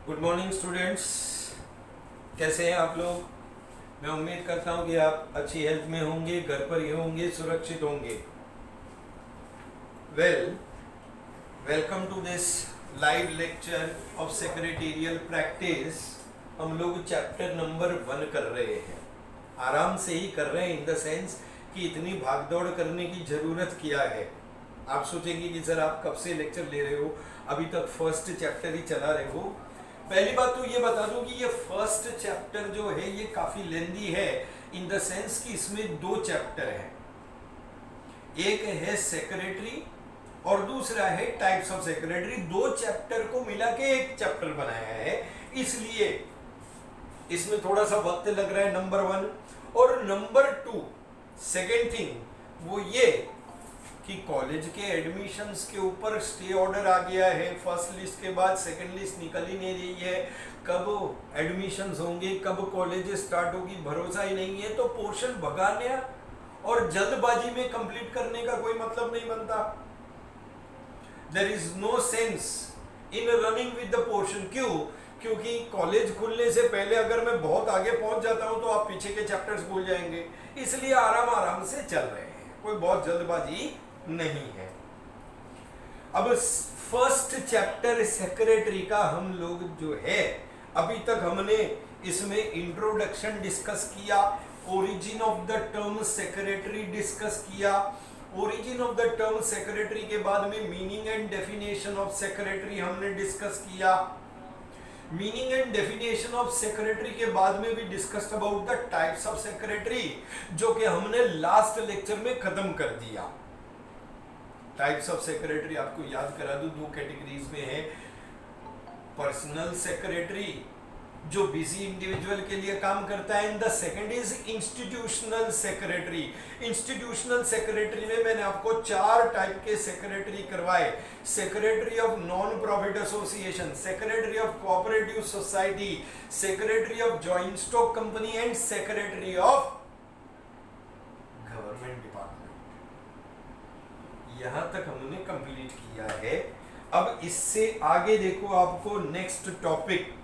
Good morning students. कैसे हैं आप लोग? मैं उम्मीद करता हूं कि आप अच्छी हेल्थ में होंगे, घर पर ही होंगे, सुरक्षित होंगे। Welcome to this live lecture of secretarial practice. हम लोग चैप्टर नंबर 1 कर रहे हैं। आराम से ही कर रहे हैं, इन द सेंस कि इतनी भागदौड़ करने की ज़रूरत क्या है। आप सोचेंगे कि सर आप कब से लेक्चर ले रहे हो, अभी तक फर्स्ट चैप्टर ही चला रहे हो। पहली बात तो ये बता दूं कि ये फर्स्ट चैप्टर जो है ये काफ़ी लेंदी है, इन द सेंस कि इसमें 2 चैप्टर हैं। एक है सेक्रेटरी और दूसरा है टाइप्स ऑफ सेक्रेटरी। 2 चैप्टर को मिला के एक चैप्टर बनाया है, इसलिए इसमें थोड़ा सा वक्त लग रहा है, नंबर 1। और नंबर 2 सेकेंड थिंग वो ये कि कॉलेज के एडमिशन्स के ऊपर स्टे ऑर्डर आ गया है। फर्स्ट लिस्ट के बाद सेकंड लिस्ट निकल ही नहीं रही है। कब एडमिशन्स होंगे, कब कॉलेज स्टार्ट होगी, भरोसा ही नहीं है। तो पोर्शन भगाने और जल्दबाजी में कंप्लीट करने का कोई मतलब नहीं बनता। There is no sense in running with the portion. क्यों? क्योंकि कॉलेज खुलने से पहले अगर मैं बहुत आगे पहुंच जाता हूं तो आप पीछे के चैप्टर्स भूल जाएंगे। इसलिए आराम आराम से चल रहे हैं, कोई बहुत जल्दबाजी नहीं है। अब फर्स्ट चैप्टर सेक्रेटरी का हम लोग जो है, अभी तक हमने इसमें इंट्रोडक्शन डिस्कस किया, origin of the term secretary discuss किया। Origin of the term secretary के बाद में meaning and definition of secretary हमने डिस्कस किया। Meaning and definition of secretary के बाद में भी discussed about the types of secretary, जो कि हमने लास्ट लेक्चर में खत्म कर दिया। टाइप्स ऑफ सेक्रेटरी आपको याद करा दूं, 2 कैटेगरीज में है। पर्सनल सेक्रेटरी जो बिजी इंडिविजुअल के लिए काम करता है, and the second is institutional secretary. Institutional secretary में मैंने आपको 4 टाइप के सेक्रेटरी करवाए। Secretary of non profit association, secretary of cooperative society, secretary of joint stock company and secretary of government department. यहां तक हमने कंप्लीट किया है। अब इससे आगे देखो, आपको next topic,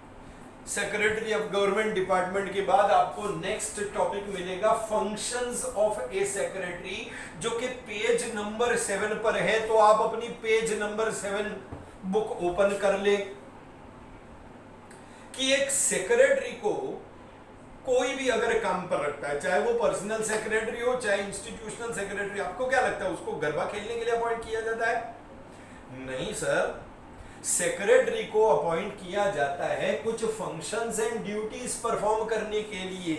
secretary of government department के बाद आपको नेक्स्ट टॉपिक मिलेगा फंक्शंस ऑफ ए सेक्रेटरी, जो कि पेज नंबर 7 पर है। तो आप अपनी पेज नंबर 7 बुक ओपन कर ले कि एक सेक्रेटरी को कोई भी अगर काम पर रखता है, चाहे वो पर्सनल सेक्रेटरी हो, चाहे इंस्टीट्यूशनल सेक्रेटरी, आपको क्या लगता है उसको गरबा खेलने के लिए अपॉइंट किया जाता है? नहीं सर, सेक्रेटरी को अपॉइंट किया जाता है कुछ फंक्शंस एंड ड्यूटीज परफॉर्म करने के लिए।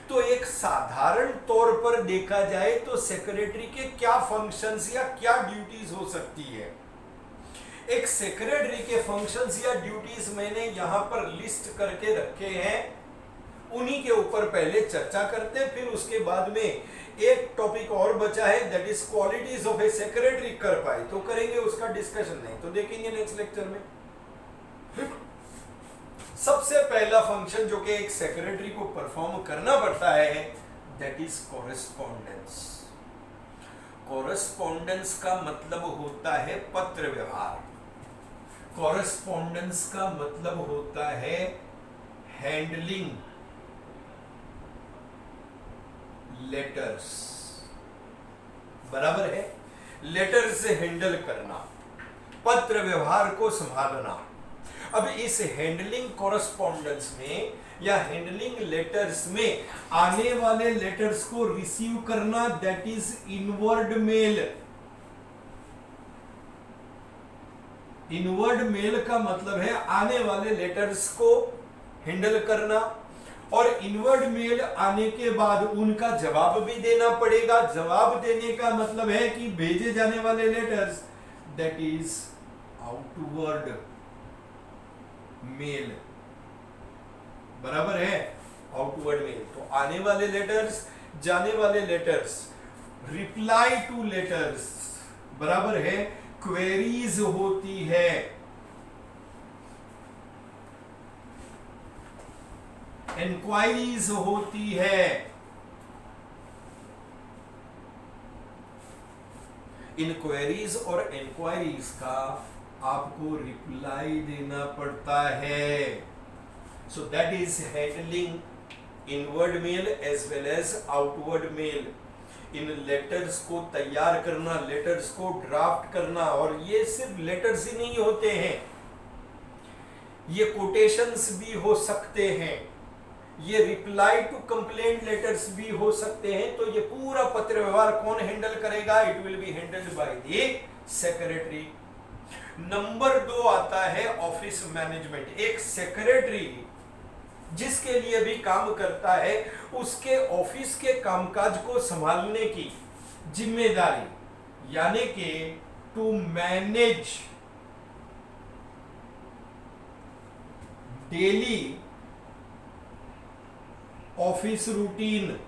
तो एक साधारण तौर पर देखा जाए तो सेक्रेटरी के क्या फंक्शंस या क्या ड्यूटीज हो सकती है। एक सेक्रेटरी के फंक्शंस या ड्यूटीज मैंने यहां पर लिस्ट करके रखे हैं, उन्हीं के ऊपर पहले चर्चा करते हैं, फिर उसके बाद में एक टॉपिक और बचा है, that is qualities of A secretary. कर पाए तो करेंगे उसका डिस्कशन, नहीं तो देखेंगे नेक्स्ट लेक्चर में। सबसे पहला फंक्शन जो कि एक सेक्रेटरी को परफॉर्म करना पड़ता है, दैट इज कॉरेस्पॉन्डेंस। कॉरेस्पॉन्डेंस का मतलब होता है पत्र व्यवहार। कॉरेस्पॉन्डेंस का मतलब होता है हैंडलिंग लेटर्स। बराबर है, लेटर से हैंडल करना, पत्र व्यवहार को संभालना। अब इस हैंडलिंग कॉरेस्पॉन्डेंस में या हैंडलिंग लेटर्स में आने वाले लेटर्स को रिसीव करना, that is inward mail. Inward mail का मतलब है आने वाले लेटर्स को हैंडल करना, और इनवर्ड मेल आने के बाद उनका जवाब भी देना पड़ेगा। जवाब देने का मतलब है कि भेजे जाने वाले letters, that is outward mail. बराबर है, आउटवर्ड मेल। तो आने वाले लेटर्स, जाने वाले लेटर्स, रिप्लाई टू लेटर्स, बराबर है, क्वेरीज होती है, इंक्वायरीज होती है। इंक्वायरीज और इंक्वायरीज का आपको रिप्लाई देना पड़ता है। So that is handling inward mail as well as outward mail. इन लेटर्स को तैयार करना, लेटर्स को ड्राफ्ट करना, और ये सिर्फ लेटर्स ही नहीं होते हैं, ये कोटेशंस भी हो सकते हैं, ये रिप्लाई टू कंप्लेंट लेटर्स भी हो सकते हैं। तो ये पूरा पत्र व्यवहार कौन हैंडल करेगा? It will be handled by the secretary. Number 2 आता है ऑफिस मैनेजमेंट। एक सेक्रेटरी जिसके लिए भी काम करता है, उसके ऑफिस के कामकाज को संभालने की जिम्मेदारी, यानी कि to manage daily office routine,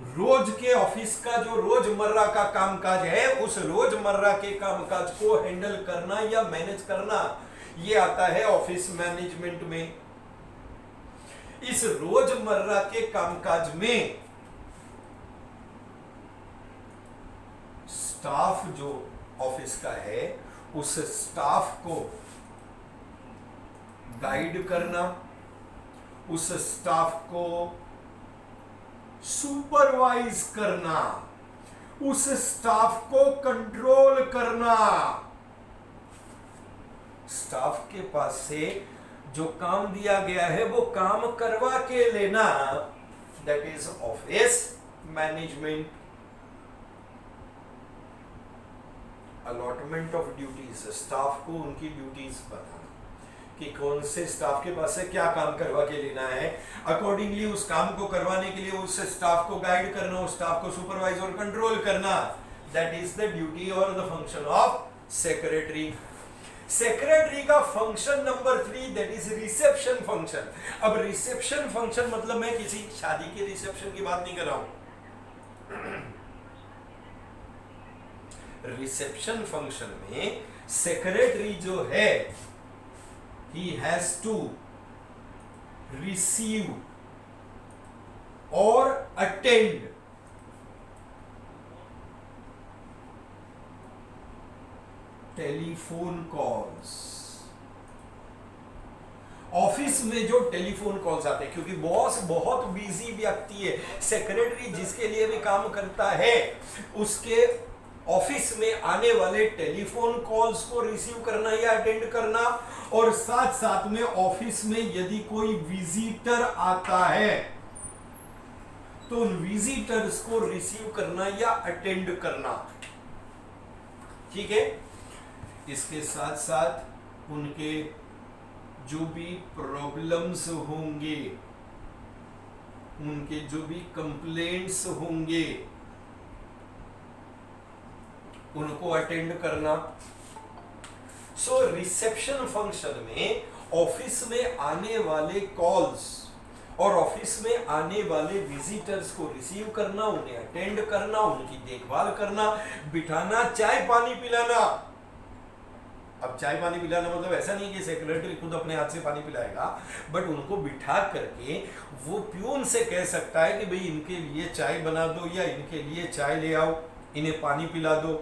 रोज के ऑफिस का जो रोजमर्रा का कामकाज है, उस रोजमर्रा के कामकाज को हैंडल करना या मैनेज करना, ये आता है ऑफिस मैनेजमेंट में। इस रोजमर्रा के कामकाज में स्टाफ जो ऑफिस का है, उस स्टाफ को गाइड करना, उस स्टाफ को सुपरवाइज करना, उस स्टाफ को कंट्रोल करना। स्टाफ के पास से जो काम दिया गया है वो काम करवा के लेना, that is office management. Allotment of duties, staff को उनकी ड्यूटीज बताना कि कौन से स्टाफ के पास से क्या काम करवा के लेना है, अकॉर्डिंगली उस काम को करवाने के लिए उस स्टाफ को गाइड करना, उस स्टाफ को सुपरवाइज और कंट्रोल करना, दैट इज द ड्यूटी और the function of secretary. Secretary का function number 3, that is reception function. अब रिसेप्शन फंक्शन मतलब मैं किसी शादी के रिसेप्शन की बात नहीं कर रहा हूं। रिसेप्शन फंक्शन में सेक्रेटरी जो है, he has to receive or attend telephone calls. Office में जो टेलीफोन कॉल्स आते हैं, क्योंकि बॉस बहुत बिजी व्यक्ति है, सेक्रेटरी जिसके लिए भी काम करता है, उसके ऑफिस में आने वाले टेलीफोन कॉल्स को रिसीव करना या अटेंड करना, और साथ साथ में ऑफिस में यदि कोई विजिटर आता है तो उन विजिटर्स को रिसीव करना या अटेंड करना। ठीक है, इसके साथ साथ उनके जो भी प्रॉब्लम्स होंगे, उनके जो भी कंप्लेंट्स होंगे, उनको अटेंड करना। सो रिसेप्शन फंक्शन में ऑफिस में आने वाले कॉल्स और ऑफिस में आने वाले विजिटर्स को रिसीव करना, उन्हें अटेंड करना, उनकी देखभाल करना, बिठाना, चाय पानी पिलाना। अब चाय पानी पिलाना मतलब ऐसा नहीं कि सेक्रेटरी खुद अपने हाथ से पानी पिलाएगा, बट उनको बिठा करके वो प्यून से कह सकता है कि भाई इनके लिए चाय बना दो या इनके लिए चाय ले आओ, इन्हें पानी पिला दो।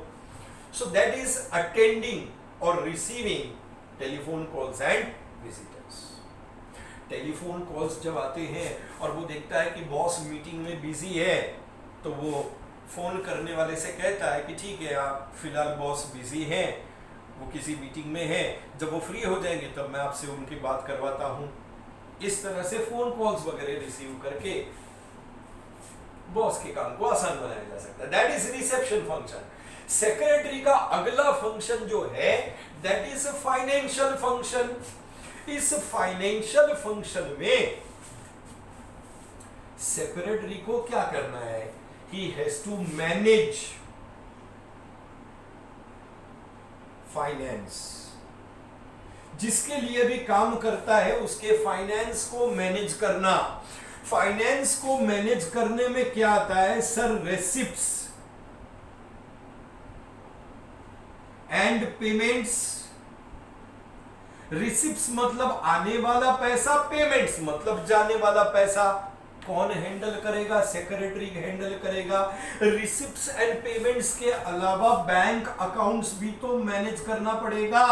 So that is attending or receiving telephone calls and visitors. Telephone calls जब आते हैं और वो देखता है कि बॉस मीटिंग में बिजी है, तो वो फोन करने वाले से कहता है कि ठीक है, आप फिलहाल बॉस बिजी हैं, वो किसी मीटिंग में हैं, जब वो फ्री हो जाएंगे तब मैं आपसे उनकी बात करवाता हूँ। इस तरह से फोन कॉल्स वगैरह रिसीव करके बॉस के काम को आसान बनाया जा सकता है। That is reception function. Secretary का अगला फंक्शन जो है, दैट इज फाइनेंशियल फंक्शन। इस फाइनेंशियल फंक्शन में सेक्रेटरी को क्या करना है? He has to manage finance. जिसके लिए भी काम करता है उसके फाइनेंस को मैनेज करना। फाइनेंस को मैनेज करने में क्या आता है? Sir, रेसिप्ट्स and payments. रिसिप्ट्स मतलब आने वाला पैसा, पेमेंट्स मतलब जाने वाला पैसा। कौन हैंडल करेगा? सेक्रेटरी हैंडल करेगा। रिसिप्ट्स एंड पेमेंट्स के अलावा बैंक अकाउंट्स भी तो मैनेज करना पड़ेगा।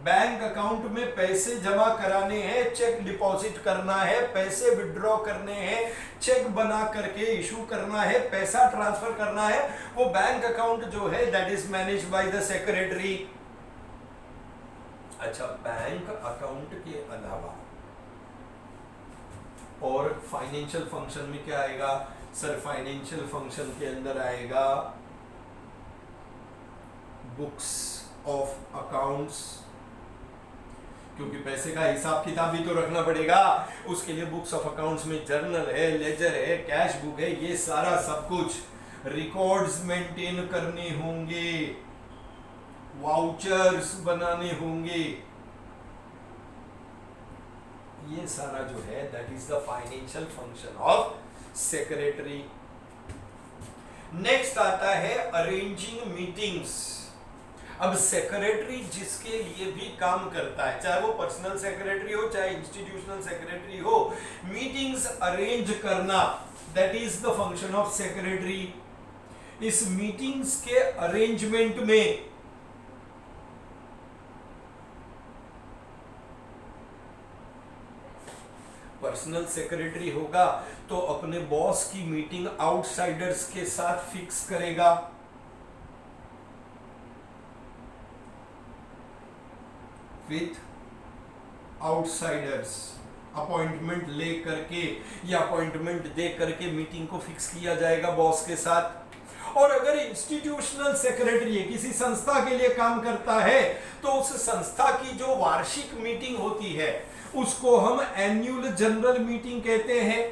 बैंक अकाउंट में पैसे जमा कराने हैं, चेक डिपॉजिट करना है, पैसे विड्रॉ करने हैं, चेक बना करके इशू करना है, पैसा ट्रांसफर करना है, वो बैंक अकाउंट जो है that is manage by the secretary. अच्छा, बैंक अकाउंट के अलावा और फाइनेंशियल फंक्शन में क्या आएगा सर? फाइनेंशियल फंक्शन के अंदर आएगा बुक्स ऑफ अकाउंट्स, क्योंकि पैसे का हिसाब किताब भी तो रखना पड़ेगा। उसके लिए बुक्स ऑफ अकाउंट्स में जर्नल है, लेजर है, कैश बुक है, ये सारा सब कुछ रिकॉर्ड्स मेंटेन करने होंगे, वाउचर्स बनाने होंगे। ये सारा जो है that is the financial function of secretary. Next आता है अरेंजिंग मीटिंग्स। अब सेक्रेटरी जिसके लिए भी काम करता है, चाहे वो पर्सनल सेक्रेटरी हो चाहे इंस्टीट्यूशनल सेक्रेटरी हो, मीटिंग्स अरेंज करना that is the function of secretary. इस मीटिंग्स के अरेंजमेंट में पर्सनल सेक्रेटरी होगा तो अपने बॉस की मीटिंग आउटसाइडर्स के साथ फिक्स करेगा। विथ आउटसाइडर्स अपॉइंटमेंट ले करके या अपॉइंटमेंट दे करके मीटिंग को फिक्स किया जाएगा बॉस के साथ। और अगर इंस्टीट्यूशनल सेक्रेटरी है, किसी संस्था के लिए काम करता है, तो उस संस्था की जो वार्षिक मीटिंग होती है उसको हम एनुअल जनरल मीटिंग कहते हैं।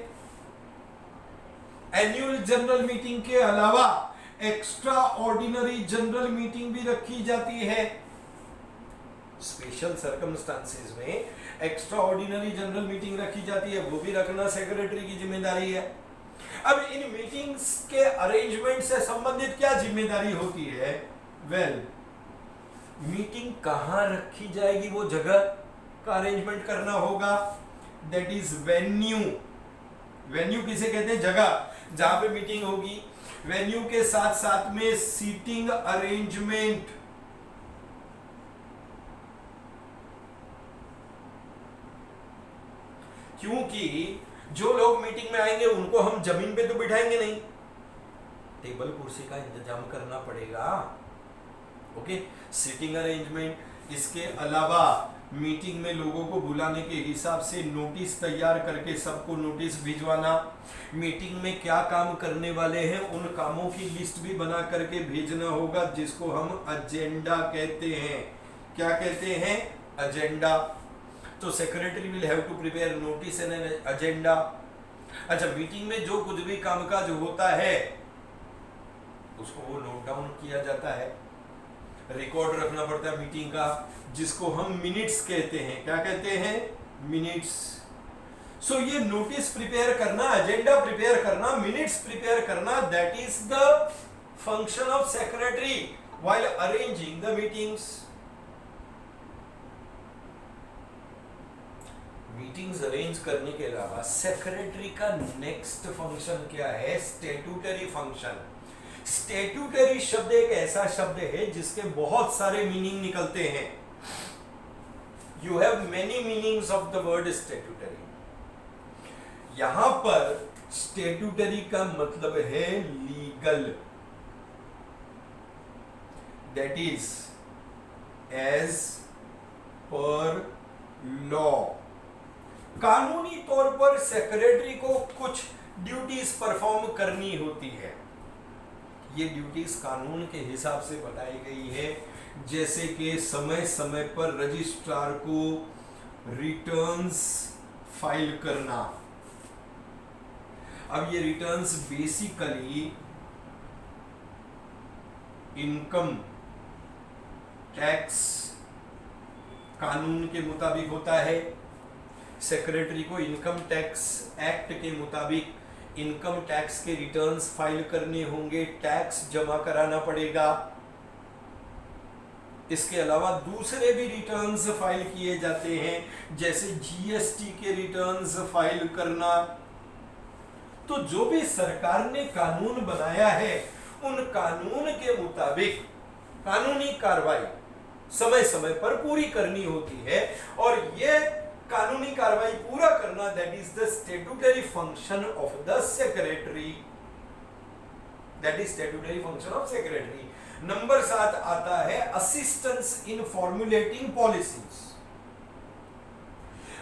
एनुअल जनरल मीटिंग के अलावा एक्स्ट्रा ऑर्डिनरी जनरल मीटिंग भी रखी जाती है। स्पेशल सर्कमस्टांसेस में एक्स्ट्रा ऑर्डिनरी जनरल मीटिंग रखी जाती है, वो भी रखना सेक्रेटरी की जिम्मेदारी है। अब इन मीटिंग्स के अरेंजमेंट से संबंधित क्या जिम्मेदारी होती है? वेल, मीटिंग कहां रखी जाएगी वो जगह का अरेंजमेंट करना होगा, दैट इज वेन्यू। वेन्यू किसे कहते हैं? जगह जहां पे मीटिंग होगी। वेन्यू के साथ साथ में सीटिंग अरेंजमेंट, क्योंकि जो लोग मीटिंग में आएंगे उनको हम जमीन पे तो बिठाएंगे नहीं, टेबल कुर्सी का इंतजाम करना पड़ेगा। Okay, seating arrangement. इसके अलावा मीटिंग में लोगों को बुलाने के हिसाब से नोटिस तैयार करके सबको नोटिस भिजवाना। मीटिंग में क्या काम करने वाले हैं उन कामों की लिस्ट भी बना करके भेजना होगा, जिसको हम एजेंडा कहते हैं। क्या कहते हैं? एजेंडा। तो secretary will have to prepare notice and agenda. अच्छा, मीटिंग में जो कुछ भी कामकाज होता है उसको वो नोट डाउन किया जाता है, रिकॉर्ड रखना पड़ता है मीटिंग का, जिसको हम मिनट्स कहते हैं। क्या कहते हैं? मिनट्स। सो ये नोटिस प्रिपेयर करना, एजेंडा प्रिपेयर करना, मिनट्स प्रिपेयर करना, that is the function of secretary while arranging the meetings. Meetings arrange करने के अलावा सेक्रेटरी का नेक्स्ट फंक्शन क्या है? Statutory function. स्टैट्यूटरी शब्द एक ऐसा शब्द है जिसके बहुत सारे मीनिंग निकलते हैं। You have many meanings of the word statutory. यहां पर स्टैट्यूटरी का मतलब है legal, that is as per law. कानूनी तौर पर सेक्रेटरी को कुछ ड्यूटीज परफॉर्म करनी होती है। ये ड्यूटीज कानून के हिसाब से बताई गई है, जैसे कि समय समय पर रजिस्ट्रार को रिटर्न्स फाइल करना। अब ये रिटर्न्स बेसिकली इनकम टैक्स कानून के मुताबिक होता है। सेक्रेटरी को इनकम टैक्स एक्ट के मुताबिक इनकम टैक्स के रिटर्न्स फाइल करने होंगे, टैक्स जमा कराना पड़ेगा। इसके अलावा दूसरे भी रिटर्न्स फाइल किए जाते हैं, जैसे जीएसटी के रिटर्न्स फाइल करना। तो जो भी सरकार ने कानून बनाया है, उन कानून के मुताबिक कानूनी कार्रवाई समय समय पर पूरी करनी होती है, और ये कानूनी कार्रवाई पूरा करना, that is the statutory function of the secretary. That is statutory function of secretary. Number 7 आता है असिस्टेंस इन फॉर्मुलेटिंग पॉलिसीज।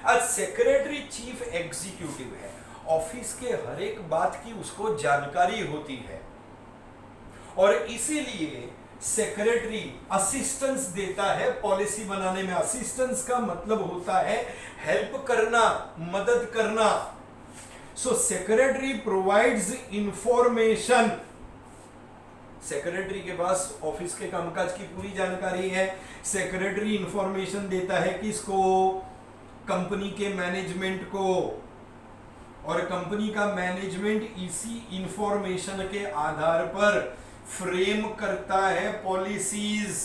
आज सेक्रेटरी चीफ एग्जीक्यूटिव है, ऑफिस के हर एक बात की उसको जानकारी होती है, और इसीलिए सेक्रेटरी असिस्टेंस देता है पॉलिसी बनाने में। असिस्टेंस का मतलब होता है हेल्प करना, मदद करना। सो सेक्रेटरी प्रोवाइड्स इंफॉर्मेशन। सेक्रेटरी के पास ऑफिस के कामकाज की पूरी जानकारी है। सेक्रेटरी इंफॉर्मेशन देता है किसको? कंपनी के मैनेजमेंट को, और कंपनी का मैनेजमेंट इसी इंफॉर्मेशन के आधार पर फ्रेम करता है पॉलिसीज।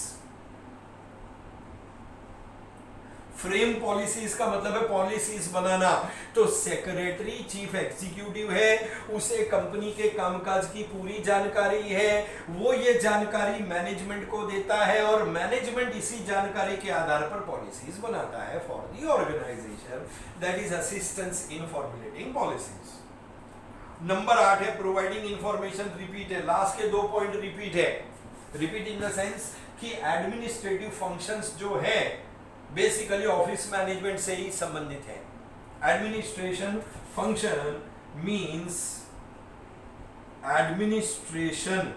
फ्रेम पॉलिसीज का मतलब है पॉलिसीज बनाना। तो सेक्रेटरी चीफ एग्जीक्यूटिव है, उसे कंपनी के कामकाज की पूरी जानकारी है, वो ये जानकारी मैनेजमेंट को देता है, और मैनेजमेंट इसी जानकारी के आधार पर पॉलिसीज बनाता है for the organisation. That is assistance in formulating policies. Number 8 है प्रोवाइडिंग इंफॉर्मेशन। रिपीट है, लास्ट के 2 पॉइंट रिपीट है। रिपीट इन द सेंस कि एडमिनिस्ट्रेटिव फंक्शंस जो है बेसिकली ऑफिस मैनेजमेंट से ही संबंधित है। Administration function means administration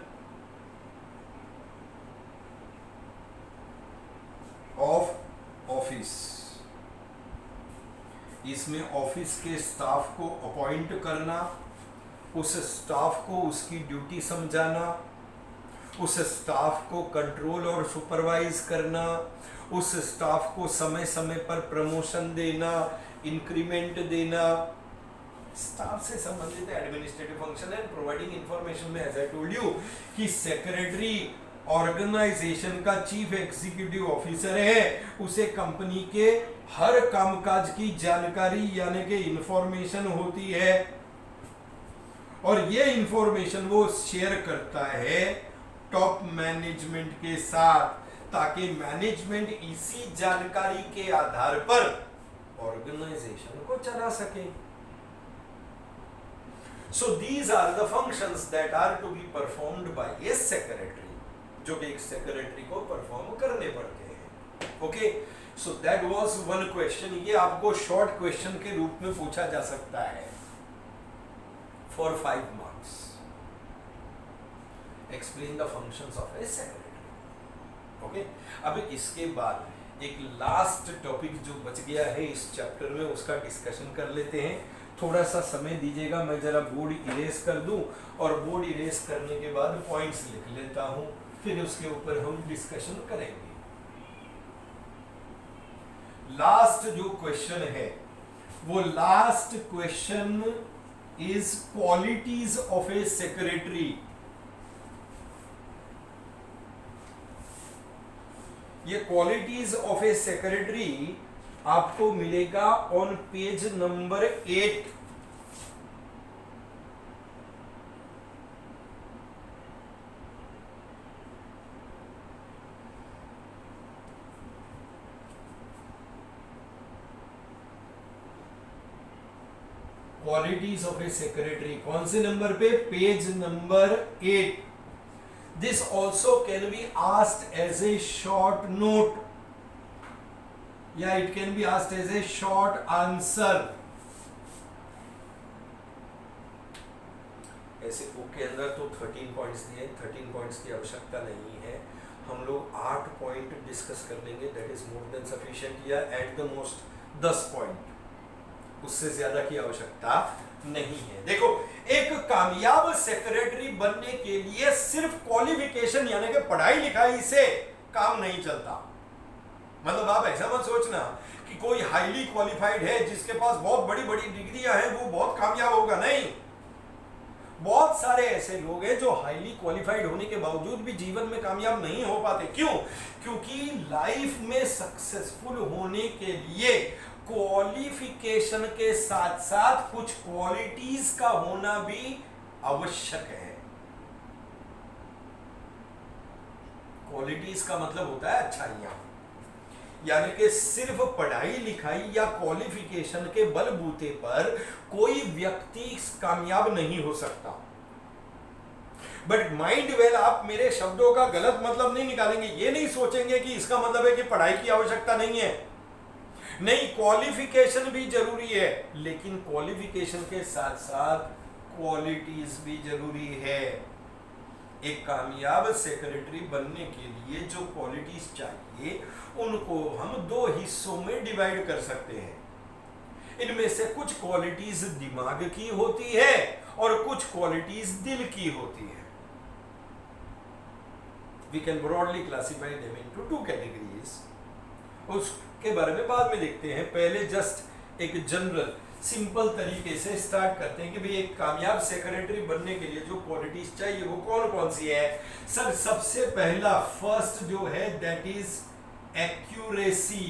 of office. इसमें ऑफिस के स्टाफ को अपॉइंट करना, उस स्टाफ को उसकी ड्यूटी समझाना, उस स्टाफ को कंट्रोल और सुपरवाइज करना, उस स्टाफ को समय समय पर प्रमोशन देना, इंक्रीमेंट देना, स्टाफ से संबंधित एडमिनिस्ट्रेटिव फंक्शन है। प्रोवाइडिंग इंफॉर्मेशन में एज आई टोल्ड यू कि सेक्रेटरी ऑर्गेनाइजेशन का चीफ एग्जीक्यूटिव ऑफिसर है, उसे कंपनी के हर कामकाज की जानकारी यानी कि इंफॉर्मेशन होती है, और ये इंफॉर्मेशन वो शेयर करता है टॉप मैनेजमेंट के साथ, ताकि मैनेजमेंट इसी जानकारी के आधार पर ऑर्गेनाइजेशन को चला सके। So these are the functions that are to be performed by a secretary, जो कि एक सेक्रेटरी को परफॉर्म करने पड़ते हैं। Okay, so that was one question. ये आपको शॉर्ट क्वेश्चन के रूप में पूछा जा सकता है for 5 marks. Explain the functions of A secretary. Okay, अब इसके बाद एक लास्ट टॉपिक जो बच गया है इस चैप्टर में, उसका डिस्कशन कर लेते हैं। थोड़ा सा समय दीजिएगा, मैं जरा बोर्ड इरेज कर दूं, और बोर्ड इरेज करने के बाद पॉइंट्स लिख लेता हूं, फिर उसके ऊपर हम डिस्कशन करेंगे। लास्ट जो क्वेश्चन है, वो last question is qualities of A secretary. ये क्वालिटीज ऑफ ए सेक्रेटरी आपको मिलेगा on page number 8। Qualities of A secretary कौन से नंबर पे? Page number 8। This also can be asked as a short note, या it can be asked as a short answer। ऐसे book के अंदर तो 13 पॉइंट्स दिए, 13 पॉइंट्स की आवश्यकता नहीं है, हम लोग 8 पॉइंट डिस्कस कर लेंगे, that is more than sufficient, या एट द मोस्ट 10 पॉइंट, उससे ज्यादा की आवश्यकता नहीं है। देखो, एक कामयाब सेक्रेटरी बनने के लिए सिर्फ क्वालिफिकेशन यानी कि पढ़ाई लिखाई से काम नहीं चलता। मतलब आप ऐसा मत सोचना कि कोई हाईली क्वालिफाइड है जिसके पास बहुत बड़ी बड़ी डिग्रियां हैं वो बहुत कामयाब होगा, नहीं। बहुत सारे ऐसे लोग हैं जो हाईली क्वालिफाइड होने के बावजूद भी जीवन में कामयाब नहीं हो पाते। क्यों? क्योंकि लाइफ में सक्सेसफुल होने के लिए क्वालिफिकेशन के साथ साथ कुछ क्वालिटीज का होना भी आवश्यक है। क्वालिटीज का मतलब होता है अच्छाइयां, यानी कि सिर्फ पढ़ाई लिखाई या क्वालिफिकेशन के बलबूते पर कोई व्यक्ति कामयाब नहीं हो सकता। बट माइंड वेल, आप मेरे शब्दों का गलत मतलब नहीं निकालेंगे, ये नहीं सोचेंगे कि इसका मतलब है कि पढ़ाई की आवश्यकता नहीं है। नहीं, क्वालिफिकेशन भी जरूरी है, लेकिन क्वालिफिकेशन के साथ साथ क्वालिटीज भी जरूरी है। एक कामयाब सेक्रेटरी बनने के लिए जो क्वालिटीज चाहिए उनको हम दो हिस्सों में डिवाइड कर सकते हैं। इनमें से कुछ क्वालिटीज दिमाग की होती है और कुछ क्वालिटीज दिल की होती है। We can broadly classify them into two categories. उसके बारे में बाद में देखते हैं। पहले जस्ट एक जनरल सिंपल तरीके से स्टार्ट करते हैं कि भाई एक कामयाब सेक्रेटरी बनने के लिए जो क्वालिटीज चाहिए वो कौन कौन सी है। सर, सबसे पहला फर्स्ट जो है दैट इज एक्यूरेसी।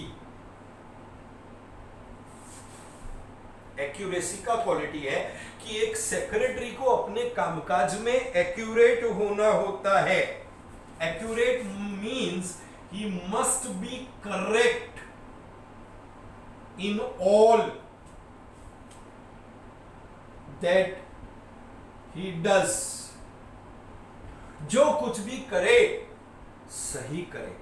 एक्यूरेसी का क्वालिटी है कि एक सेक्रेटरी को अपने कामकाज में एक्यूरेट होना होता है। Accurate means he must be correct in all that he does। जो कुछ भी करे सही करे,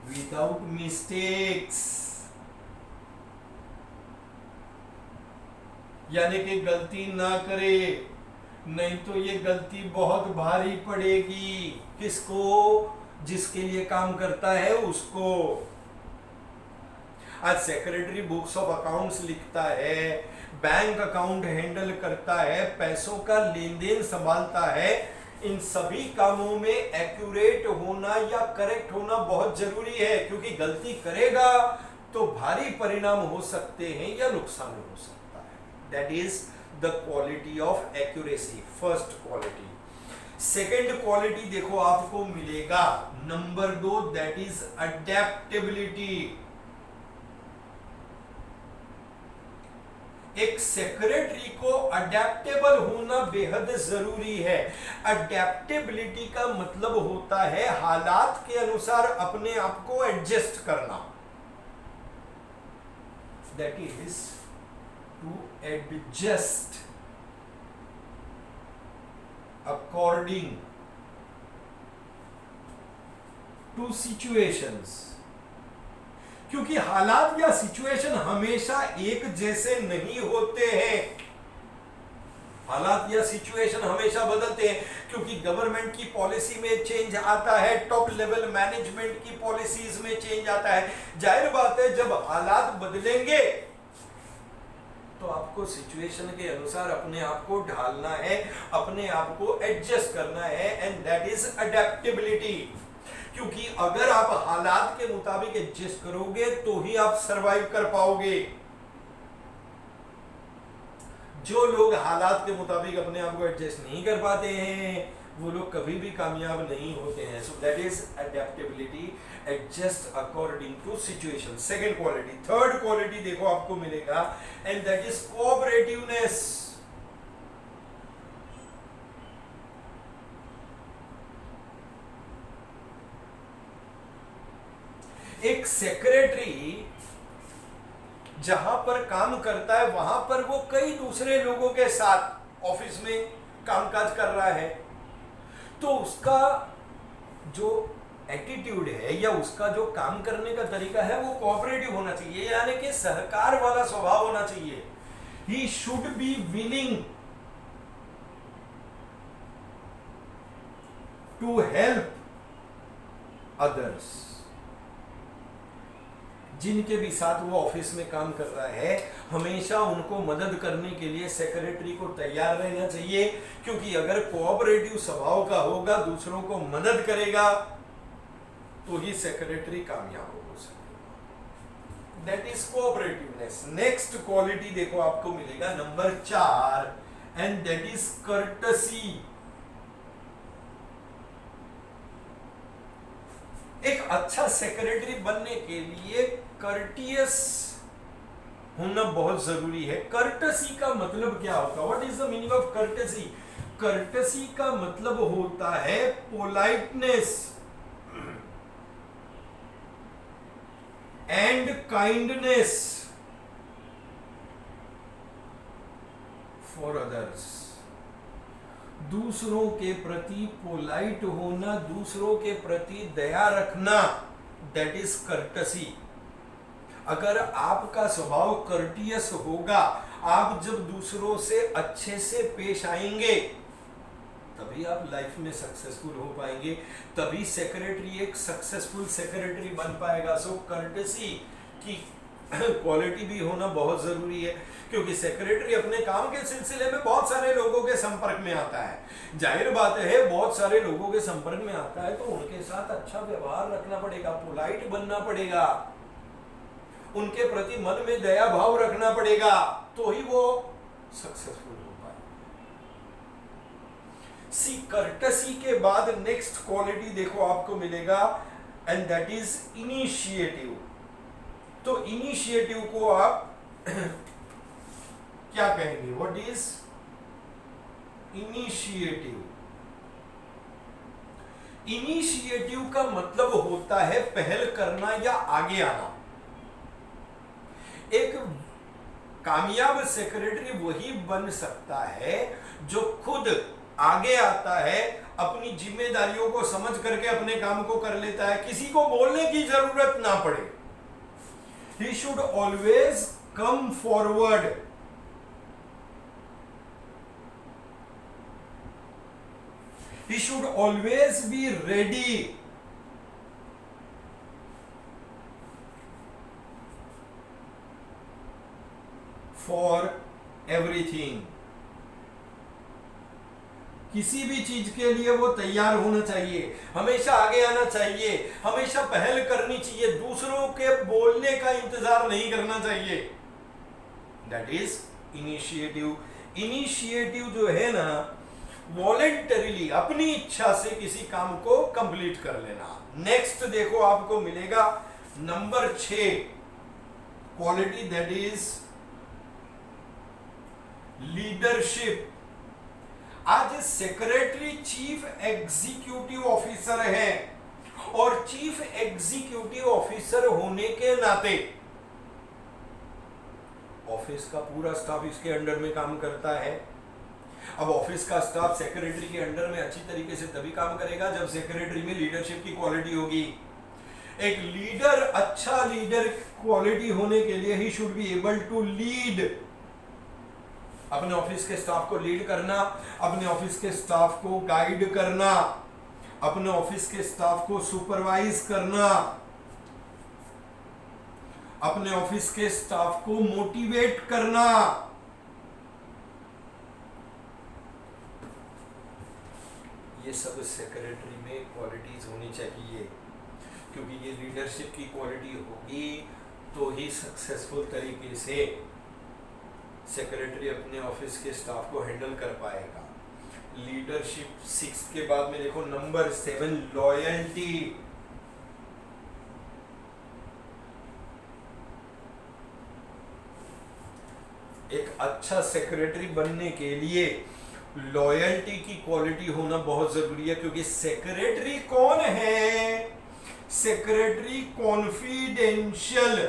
विदाउट मिस्टेक्स, यानी कि गलती ना करे, नहीं तो ये गलती बहुत भारी पड़ेगी। किसको? जिसके लिए काम करता है उसको। आज सेक्रेटरी बुक्स ऑफ अकाउंट्स लिखता है, बैंक अकाउंट हैंडल करता है, पैसों का लेन देन संभालता है। इन सभी कामों में एक्यूरेट होना या करेक्ट होना बहुत जरूरी है, क्योंकि गलती करेगा तो भारी परिणाम हो सकते हैं या नुकसान हो सकता है। That is the quality of accuracy, first quality. Second quality देखो आपको मिलेगा नंबर 2, दैट इज अडेप्टेबिलिटी। एक सेक्रेटरी को अडेप्टेबल होना बेहद जरूरी है। अडेप्टेबिलिटी का मतलब होता है हालात के अनुसार अपने आप को एडजस्ट करना। That is to adjust according to situations. क्योंकि हालात या सिचुएशन हमेशा एक जैसे नहीं होते हैं। हालात या सिचुएशन हमेशा बदलते हैं, क्योंकि गवर्नमेंट की पॉलिसी में चेंज आता है, टॉप लेवल मैनेजमेंट की पॉलिसीज में चेंज आता है। जाहिर बात है, जब हालात बदलेंगे तो आपको सिचुएशन के अनुसार अपने आप को ढालना है, अपने आप को एडजस्ट करना है, एंड दैट इज अडेप्टेबिलिटी। क्योंकि अगर आप हालात के मुताबिक एडजस्ट करोगे तो ही आप सरवाइव कर पाओगे। जो लोग हालात के मुताबिक अपने आप को एडजस्ट नहीं कर पाते हैं वो लोग कभी भी कामयाब नहीं होते हैं। So that is adaptability, adjust according to situation. Second quality. Third quality देखो आपको मिलेगा, एंड दैट इज कोऑपरेटिवनेस। एक सेक्रेटरी जहां पर काम करता है वहां पर वो कई दूसरे लोगों के साथ ऑफिस में कामकाज कर रहा है, तो उसका जो एटीट्यूड है या उसका जो काम करने का तरीका है वो कोऑपरेटिव होना चाहिए, यानी कि सहकार वाला स्वभाव होना चाहिए। He should be willing to help others. जिनके भी साथ वो ऑफिस में काम कर रहा है हमेशा उनको मदद करने के लिए सेक्रेटरी को तैयार रहना चाहिए, क्योंकि अगर कोऑपरेटिव स्वभाव का होगा, दूसरों को मदद करेगा, तो ही सेक्रेटरी कामयाब हो सकेगा। That is cooperativeness. Next quality देखो आपको मिलेगा number 4, and that is courtesy. एक अच्छा सेक्रेटरी बनने के लिए कर्टियस होना बहुत जरूरी है। कर्टसी का मतलब क्या होता है? What is the meaning of courtesy? Courtesy का मतलब होता है politeness and kindness for others. दूसरों के प्रति पोलाइट होना, दूसरों के प्रति दया रखना, दैट इज कर्टसी। अगर आपका स्वभाव कर्टियस होगा, आप जब दूसरों से अच्छे से पेश आएंगे, तभी आप लाइफ में सक्सेसफुल हो पाएंगे, तभी सेक्रेटरी एक सक्सेसफुल सेक्रेटरी बन पाएगा। सो कर्टसी की क्वालिटी भी होना बहुत जरूरी है, क्योंकि सेक्रेटरी अपने काम के सिलसिले में बहुत सारे लोगों के संपर्क में आता है। जाहिर बात है, बहुत सारे लोगों के संपर्क में आता है तो उनके साथ अच्छा व्यवहार रखना पड़ेगा, पोलाइट बनना पड़ेगा, उनके प्रति मन में दया भाव रखना पड़ेगा, तो ही वो सक्सेसफुल हो पाए। सी कर्टसी के बाद नेक्स्ट क्वालिटी देखो आपको मिलेगा, एंड दैट इज इनिशिएटिव। तो इनिशिएटिव को आप क्या कहेंगे? What is initiative? इनिशिएटिव का मतलब होता है पहल करना या आगे आना। एक कामयाब सेक्रेटरी वही बन सकता है जो खुद आगे आता है, अपनी जिम्मेदारियों को समझ करके अपने काम को कर लेता है, किसी को बोलने की जरूरत ना पड़े। He should always come forward. He should always be ready for everything. किसी भी चीज के लिए वो तैयार होना चाहिए, हमेशा आगे आना चाहिए, हमेशा पहल करनी चाहिए, दूसरों के बोलने का इंतजार नहीं करना चाहिए। That is initiative. इनिशिएटिव जो है ना, वॉलेंटरीली अपनी इच्छा से किसी काम को कंप्लीट कर लेना। नेक्स्ट देखो आपको मिलेगा number 6 quality, that is leadership. आज सेक्रेटरी चीफ एग्जीक्यूटिव ऑफिसर है, और चीफ एग्जीक्यूटिव ऑफिसर होने के नाते ऑफिस का पूरा स्टाफ इसके अंडर में काम करता है। अब ऑफिस का स्टाफ सेक्रेटरी के अंडर में अच्छी तरीके से तभी काम करेगा जब सेक्रेटरी में लीडरशिप की क्वालिटी होगी। एक लीडर, अच्छा लीडर क्वालिटी होने के लिए he should be able to lead, अपने ऑफिस के स्टाफ को लीड करना, अपने ऑफिस के स्टाफ को गाइड करना, अपने ऑफिस के स्टाफ को सुपरवाइज करना, अपने ऑफिस के स्टाफ को मोटिवेट करना। ये सब सेक्रेटरी में क्वालिटीज होनी चाहिए, क्योंकि ये लीडरशिप की क्वालिटी होगी तो ही सक्सेसफुल तरीके से सेक्रेटरी अपने ऑफिस के स्टाफ को हैंडल कर पाएगा। लीडरशिप 6 के बाद में देखो नंबर 7 लॉयल्टी। एक अच्छा सेक्रेटरी बनने के लिए लॉयल्टी की क्वालिटी होना बहुत जरूरी है, क्योंकि सेक्रेटरी कौन है? सेक्रेटरी कॉन्फिडेंशियल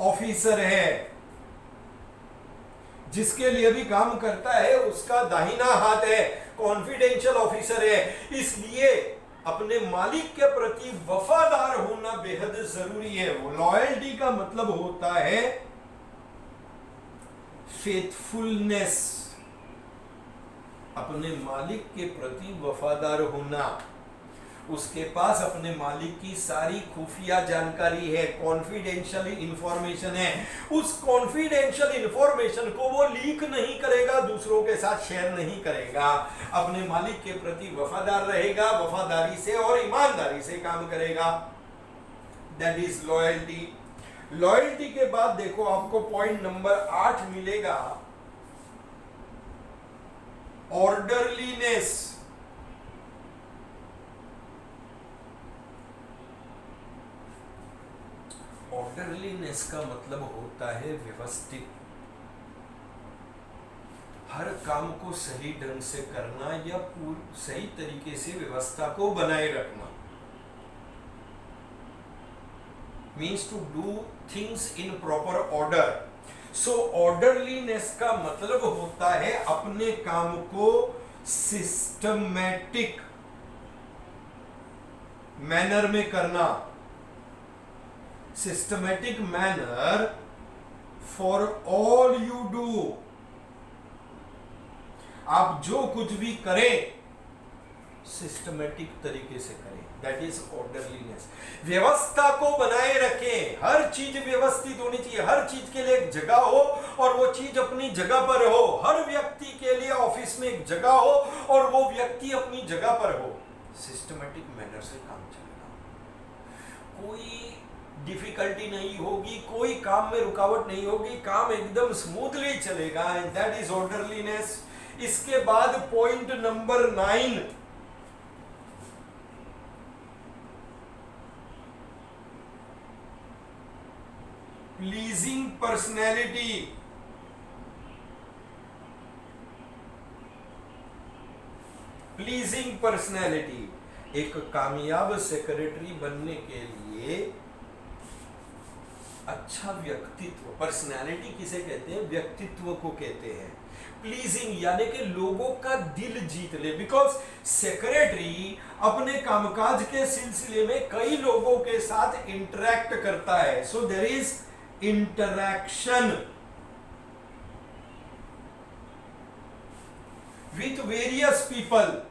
ऑफिसर है, जिसके लिए भी काम करता है उसका दाहिना हाथ है, कॉन्फिडेंशियल ऑफिसर है। इसलिए अपने मालिक के प्रति वफादार होना बेहद जरूरी है। वो लॉयल्टी का मतलब होता है फेथफुलनेस, अपने मालिक के प्रति वफादार होना। उसके पास अपने मालिक की सारी खुफिया जानकारी है, कॉन्फिडेंशियल इंफॉर्मेशन है। उस कॉन्फिडेंशियल इंफॉर्मेशन को वो लीक नहीं करेगा, दूसरों के साथ शेयर नहीं करेगा, अपने मालिक के प्रति वफादार रहेगा, वफादारी से और ईमानदारी से काम करेगा। That is loyalty. लॉयल्टी के बाद देखो आपको पॉइंट नंबर 8 मिलेगा, ऑर्डरलीनेस। ऑर्डरलीनेस का मतलब होता है व्यवस्थित, हर काम को सही ढंग से करना या सही तरीके से व्यवस्था को बनाए रखना। Means to do things in proper order. So orderliness का मतलब होता है अपने काम को सिस्टमैटिक मैनर में करना, systematic manner for all you do. आप जो कुछ भी करें सिस्टमैटिक तरीके से करें, दैट इज ऑर्डरलीनेस। व्यवस्था को बनाए रखें, हर चीज व्यवस्थित होनी चाहिए, हर चीज के लिए एक जगह हो और वो चीज अपनी जगह पर हो। हर व्यक्ति के लिए ऑफिस में एक जगह हो और वो व्यक्ति अपनी जगह पर हो। सिस्टमैटिक मैनर से काम चलेगा, कोई डिफिकल्टी नहीं होगी, कोई काम में रुकावट नहीं होगी, काम एकदम स्मूथली चलेगा, एंड दैट इज ऑर्डरलीनेस। इसके बाद point number 9, pleasing personality. Pleasing personality, एक कामयाब सेक्रेटरी बनने के लिए अच्छा व्यक्तित्व, पर्सनैलिटी किसे कहते हैं? व्यक्तित्व को कहते हैं। प्लीजिंग यानी कि लोगों का दिल जीत ले, बिकॉज सेक्रेटरी अपने कामकाज के सिलसिले में कई लोगों के साथ इंटरैक्ट करता है। So there is interaction with various people.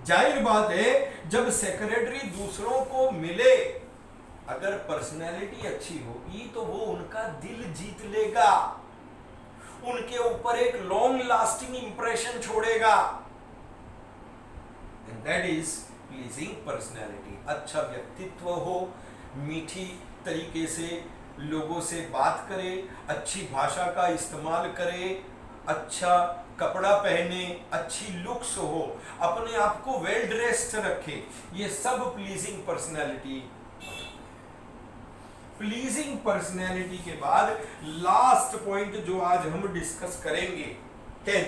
जाहिर बात है जब सेक्रेटरी दूसरों को मिले, अगर पर्सनैलिटी अच्छी होगी तो वो उनका दिल जीत लेगा, उनके ऊपर एक लॉन्ग लास्टिंग इंप्रेशन छोड़ेगा, and that is pleasing personality. अच्छा व्यक्तित्व हो, मीठी तरीके से लोगों से बात करे, अच्छी भाषा का इस्तेमाल करे, अच्छा कपड़ा पहने, अच्छी लुक्स हो, अपने आप को वेल ड्रेस्ड रखे, ये सब प्लीजिंग पर्सनैलिटी। प्लीजिंग पर्सनैलिटी के बाद लास्ट पॉइंट जो आज हम डिस्कस करेंगे 10,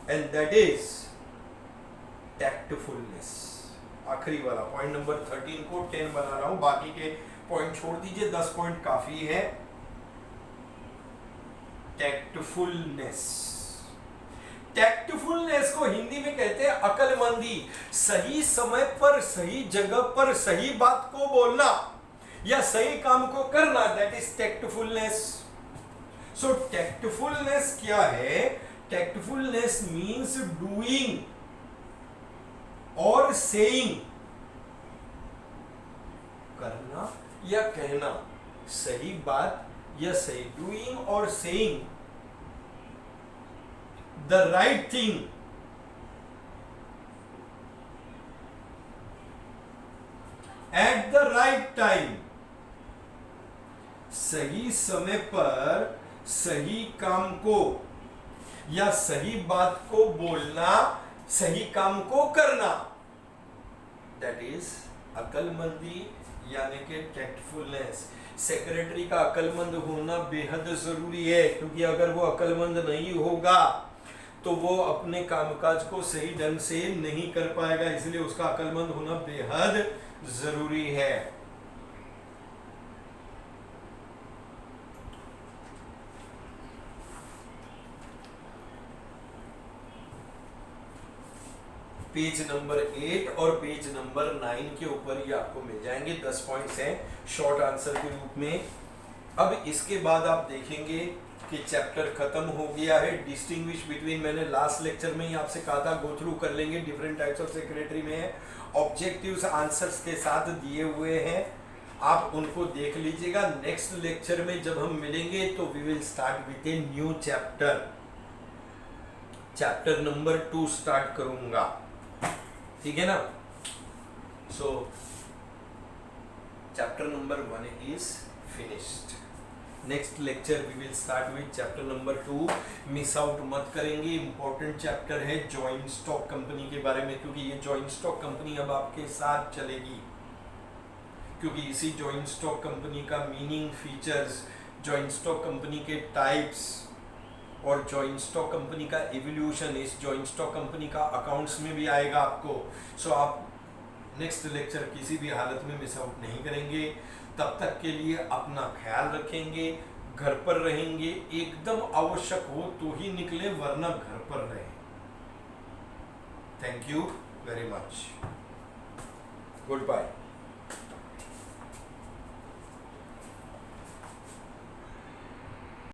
एंड दैट इज टैक्टफुलनेस। आखिरी वाला पॉइंट नंबर 13 को 10 बना रहा हूं, बाकी के पॉइंट छोड़ दीजिए, 10 पॉइंट काफी है। टैक्टफुलनेस, टैक्टफुलनेस को हिंदी में कहते हैं अक्लमंदी। सही समय पर, सही जगह पर सही बात को बोलना या सही काम को करना, दैट इज टैक्टफुलनेस। सो टैक्टफुलनेस क्या है? टैक्टफुलनेस मीन्स डूइंग और सेइंग, करना या कहना, सही बात या सही, डूइंग और saying the right thing at the right time। सही समय पर सही काम को या सही बात को बोलना, सही काम को करना, that is अक्लमंदी यानी कि टैक्टफुलनेस। सेक्रेटरी का अक्लमंद होना बेहद जरूरी है, क्योंकि अगर वो अक्लमंद नहीं होगा तो वो अपने कामकाज को सही ढंग से नहीं कर पाएगा, इसलिए उसका अक्लमंद होना बेहद जरूरी है। पेज नंबर 8 और पेज नंबर 9 के ऊपर ही आपको मिल जाएंगे, 10 पॉइंट्स हैं शॉर्ट आंसर के रूप में। अब इसके बाद आप देखेंगे कि चैप्टर खत्म हो गया है। डिस्टिंग्विश बिटवीन, मैंने लास्ट लेक्चर में ही आपसे कहा था गो थ्रू कर लेंगे, डिफरेंट टाइप्स ऑफ सेक्रेटरी में है, ऑब्जेक्टिव्स आंसर्स के साथ दिए हुए हैं, आप उनको देख लीजिएगा। नेक्स्ट लेक्चर में जब हम मिलेंगे तो we will start with a new chapter, chapter number 2 start करूंगा, ठीक है ना। So chapter number 1 is finished. Next lecture we will start with chapter number 2. Miss out मत करेंगे, इंपॉर्टेंट चैप्टर है जॉइंट स्टॉक कंपनी के बारे में, क्योंकि ये जॉइंट स्टॉक कंपनी अब आपके साथ चलेगी, क्योंकि इसी जॉइंट स्टॉक कंपनी का meaning, features, joint stock company के टाइप्स और जॉइंट स्टॉक कंपनी का इवोल्यूशन इस जॉइंट स्टॉक कंपनी का अकाउंट्स में भी आएगा आपको. सो आप नेक्स्ट लेक्चर किसी भी हालत में मिस आउट नहीं करेंगे. तब तक के लिए अपना ख्याल रखेंगे, घर पर रहेंगे, एकदम आवश्यक हो तो ही निकले, वरना घर पर रहें. Thank you very much. Good bye.